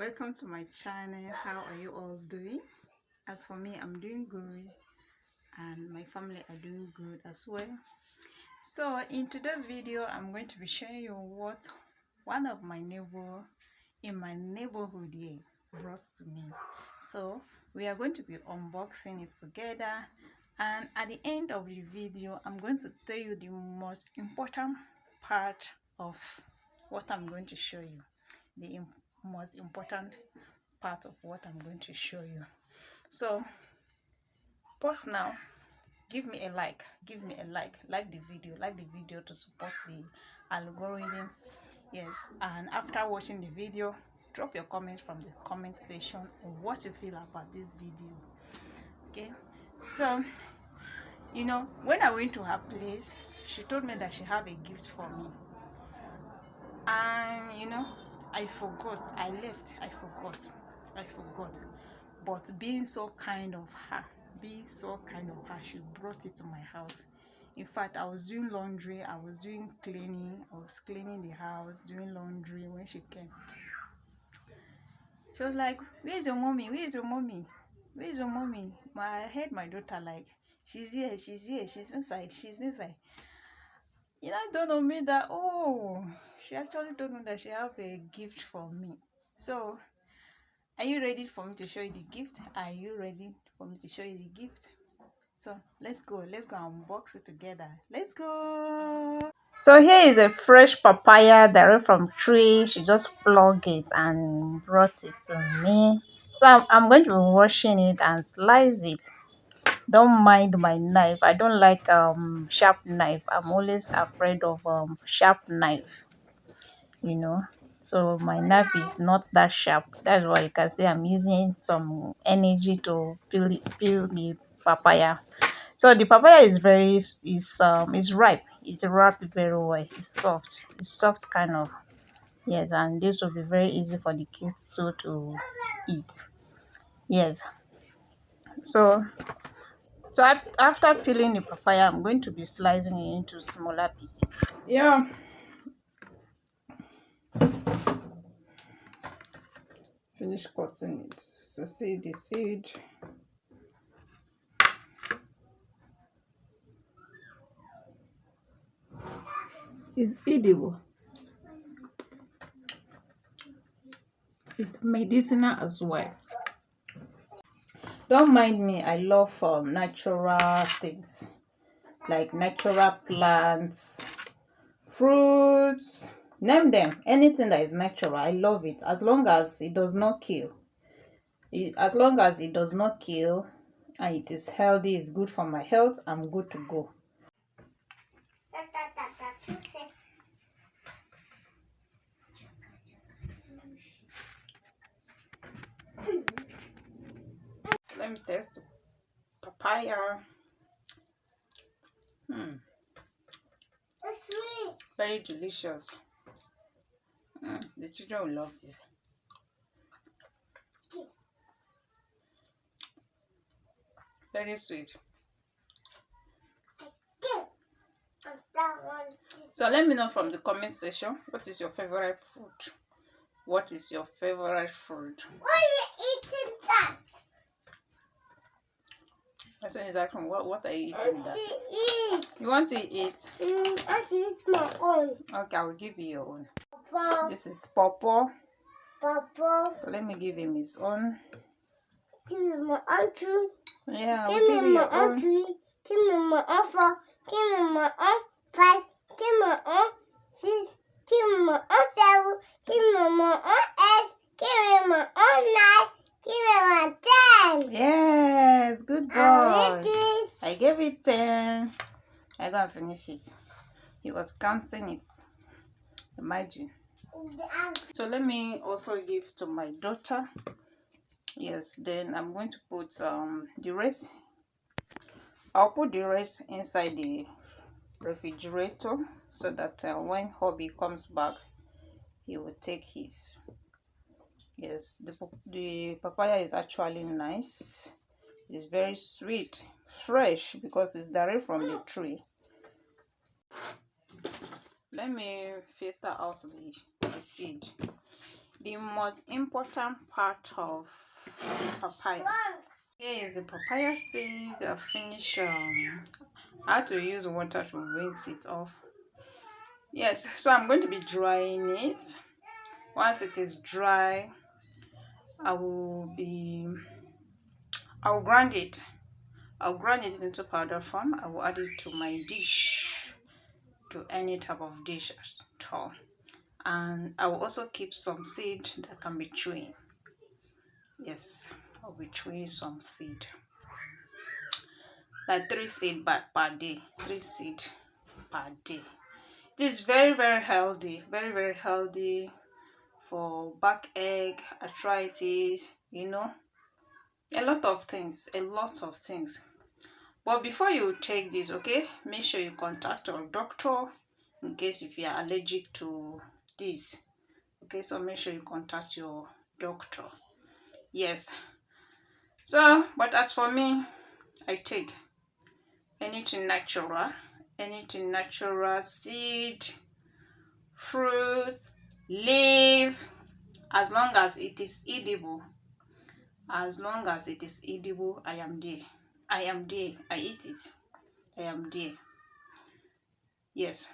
Welcome to my channel. How are you all doing? As for me, I'm doing good and my family are doing good as well. So in today's video, I'm going to be showing you what one of my neighbor in my neighborhood here brought to me. So we are going to be unboxing it together, and at the end of the video, I'm going to tell you the most important part of what I'm going to show you. The most important part of what I'm going to show you. So pause now, give me a like the video to support the algorithm. Yes, and after watching the video, drop your comments from the comment section on what you feel about this video. Okay, so when I went to her place, she told me that she have a gift for me, and I forgot. I left. I forgot. But being so kind of her, she brought it to my house. In fact, I was doing laundry, I was doing cleaning, I was cleaning the house, doing laundry when she came. She was like, where's your mommy? I heard my daughter like, she's here, she's inside. I don't know me that, oh, she actually told me that she have a gift for me. So are you ready for me to show you the gift? Are you ready for me to show you the gift? So let's go unbox it together. Let's go. So here is a fresh papaya direct from tree. She just plucked it and brought it to me. So I'm going to be washing it and slice it. Don't mind my knife. I don't like sharp knife. I'm always afraid of sharp knife, so my knife is not that sharp. That's why you can see I'm using some energy to peel the papaya. So the papaya is ripe. It's wrapped very well. It's soft kind of. Yes, and this will be very easy for the kids to eat. Yes. So after peeling the papaya, I'm going to be slicing it into smaller pieces. Yeah. Finish cutting it. So see the seed. It's edible. It's medicinal as well. Don't mind me, I love natural things, like natural plants, fruits, name them. Anything that is natural, I love it, as long as it does not kill. As long as it does not kill and it is healthy, it's good for my health, I'm good to go. Let me taste the papaya. It's sweet. Very delicious. The children will love this. Very sweet. So let me know from the comment section, what is your favorite food? What is your favorite food? Why are you eating that? I said exactly what are you eating that? Eat. You want to eat? I want to eat my own. Okay, I will give you your own. Papa. This is Papa. Papa. So let me give him his own. Give me my own tree. Yeah, Give me my own tree. Give me my own 4. Give me my own 5. Give me my own 6. Give me my own 7. Give me my own 8. Give me my own 9. Give me my 10. Yes, good boy. I gave it 10. I gotta finish it. He was counting it. Imagine. So let me also give to my daughter. Yes, then I'm going to put the rest. I'll put the rest inside the refrigerator so that when hubby comes back, he will take his. Yes, the papaya is actually nice. It's very sweet, fresh, because it's direct from the tree. Let me filter out the seed. The most important part of papaya. Here is the papaya seed. I finish I had to use water to rinse it off. Yes, so I'm going to be drying it. Once it is dry, I will grind it. I'll grind it into powder form. I will add it to my dish, to any type of dish at all. And I will also keep some seed that can be chewing. Yes, I'll be chewing some seed, like 3 seed per day. 3 seed per day. It is very healthy, very healthy for backache, arthritis, you know, a lot of things. But before you take this, okay, make sure you contact your doctor in case if you are allergic to this. Okay, so make sure you contact your doctor. Yes. So, but as for me, I take anything natural, seed, fruits, leaf, as long as it is edible. As long as it is edible, I am there. I eat it. I am there. Yes.